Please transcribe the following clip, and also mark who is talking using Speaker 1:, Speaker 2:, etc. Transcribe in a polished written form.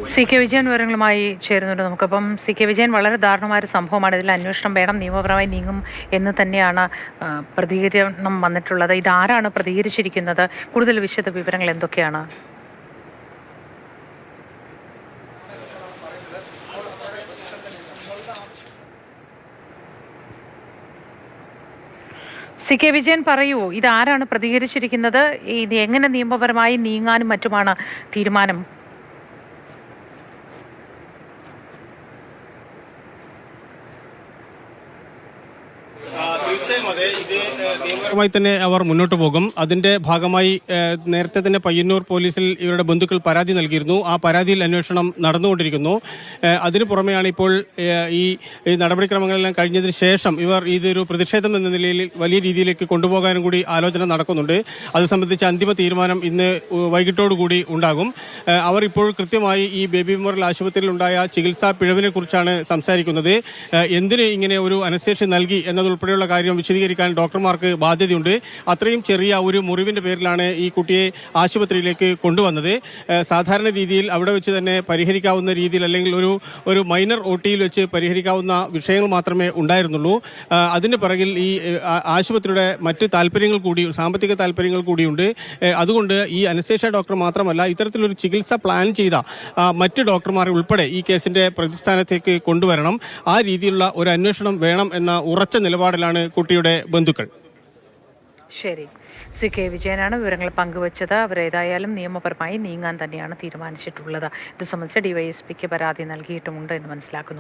Speaker 1: C K Vijayan വിവരങ്ങളുമായി ചേരുന്നുണ്ട് നമുക്കപ്പം. C K Vijayan, വളരെ ദാരുണമായ ഒരു സംഭവമാണ്. ഇതിൽ അന്വേഷണം വേണം, നിയമപരമായി നീങ്ങും എന്ന് തന്നെയാണ് പ്രതികരണം വന്നിട്ടുള്ളത്. ഇതാരാണ് പ്രതികരിച്ചിരിക്കുന്നത്? കൂടുതൽ വിശദ വിവരങ്ങൾ എന്തൊക്കെയാണ്? സി കെ വിജയൻ, പറയൂ, ഇതാരാണ് പ്രതികരിച്ചിരിക്കുന്നത്? ഇത് എങ്ങനെ നിയമപരമായി നീങ്ങാനും മറ്റുമാണ് തീരുമാനം?
Speaker 2: മായി തന്നെ അവർ മുന്നോട്ട് പോകും. അതിന്റെ ഭാഗമായി നേരത്തെ തന്നെ പയ്യന്നൂർ പോലീസിൽ ഇവരുടെ ബന്ധുക്കൾ പരാതി നൽകിയിരുന്നു. ആ പരാതിയിൽ അന്വേഷണം നടന്നുകൊണ്ടിരിക്കുന്നു. അതിനു പുറമെയാണ് ഇപ്പോൾ ഈ നടപടിക്രമങ്ങളെല്ലാം കഴിഞ്ഞതിന് ശേഷം ഇവർ ഇതൊരു പ്രതിഷേധം എന്ന നിലയിൽ വലിയ രീതിയിലേക്ക് കൊണ്ടുപോകാനും കൂടി ആലോചന നടക്കുന്നുണ്ട്. അത് സംബന്ധിച്ച് അന്തിമ തീരുമാനം ഇന്ന് വൈകിട്ടോടുകൂടി ഉണ്ടാകും. അവർ ഇപ്പോൾ കൃത്യമായി ഈ ബേബി മെമ്മോറിയൽ ആശുപത്രിയിൽ ഉണ്ടായ ചികിത്സാ പിഴവിനെ കുറിച്ചാണ് സംസാരിക്കുന്നത്. എന്തിന് ഇങ്ങനെ ഒരു അനസ്തേഷ്യ നൽകി എന്നതുൾപ്പെടെയുള്ള കാര്യം വിശദീകരിക്കാൻ ഡോക്ടർമാർക്ക് ബാധ്യതയുണ്ട്. അത്രയും ചെറിയ ഒരു മുറിവിന്റെ പേരിലാണ് ഈ കുട്ടിയെ ആശുപത്രിയിലേക്ക് കൊണ്ടുവന്നത്. സാധാരണ രീതിയിൽ അവിടെ വെച്ച് തന്നെ പരിഹരിക്കാവുന്ന രീതിയിൽ, അല്ലെങ്കിൽ ഒരു മൈനർ OTയിൽ വെച്ച് പരിഹരിക്കാവുന്ന വിഷയങ്ങൾ മാത്രമേ ഉണ്ടായിരുന്നുള്ളൂ. അതിന് പിറകിൽ ഈ ആശുപത്രിയുടെ മറ്റ് താല്പര്യങ്ങൾ കൂടി, സാമ്പത്തിക താല്പര്യങ്ങൾ കൂടിയുണ്ട്. അതുകൊണ്ട് ഈ അനസ്തേഷ്യ ഡോക്ടർ മാത്രമല്ല, ഇത്തരത്തിലൊരു ചികിത്സ പ്ലാൻ ചെയ്ത മറ്റ് ഡോക്ടർമാരെ ഉൾപ്പെടെ ഈ കേസിന്റെ പ്രതിസ്ഥാനത്തേക്ക് കൊണ്ടുവരണം. ആ രീതിയിലുള്ള ഒരു അന്വേഷണം വേണം എന്ന ഉറച്ച നിലപാടിലാണ് കുട്ടിയുടെ ബന്ധുക്കൾ.
Speaker 1: ശരി, സി കെ വിജയനാണ് വിവരങ്ങൾ പങ്കുവച്ചത്. അവരേതായാലും നിയമപരമായി നീങ്ങാൻ തന്നെയാണ് തീരുമാനിച്ചിട്ടുള്ളത്. ഇത് സംബന്ധിച്ച് DYSPക്ക് പരാതി നൽകിയിട്ടുമുണ്ട് എന്ന് മനസ്സിലാക്കുന്നു.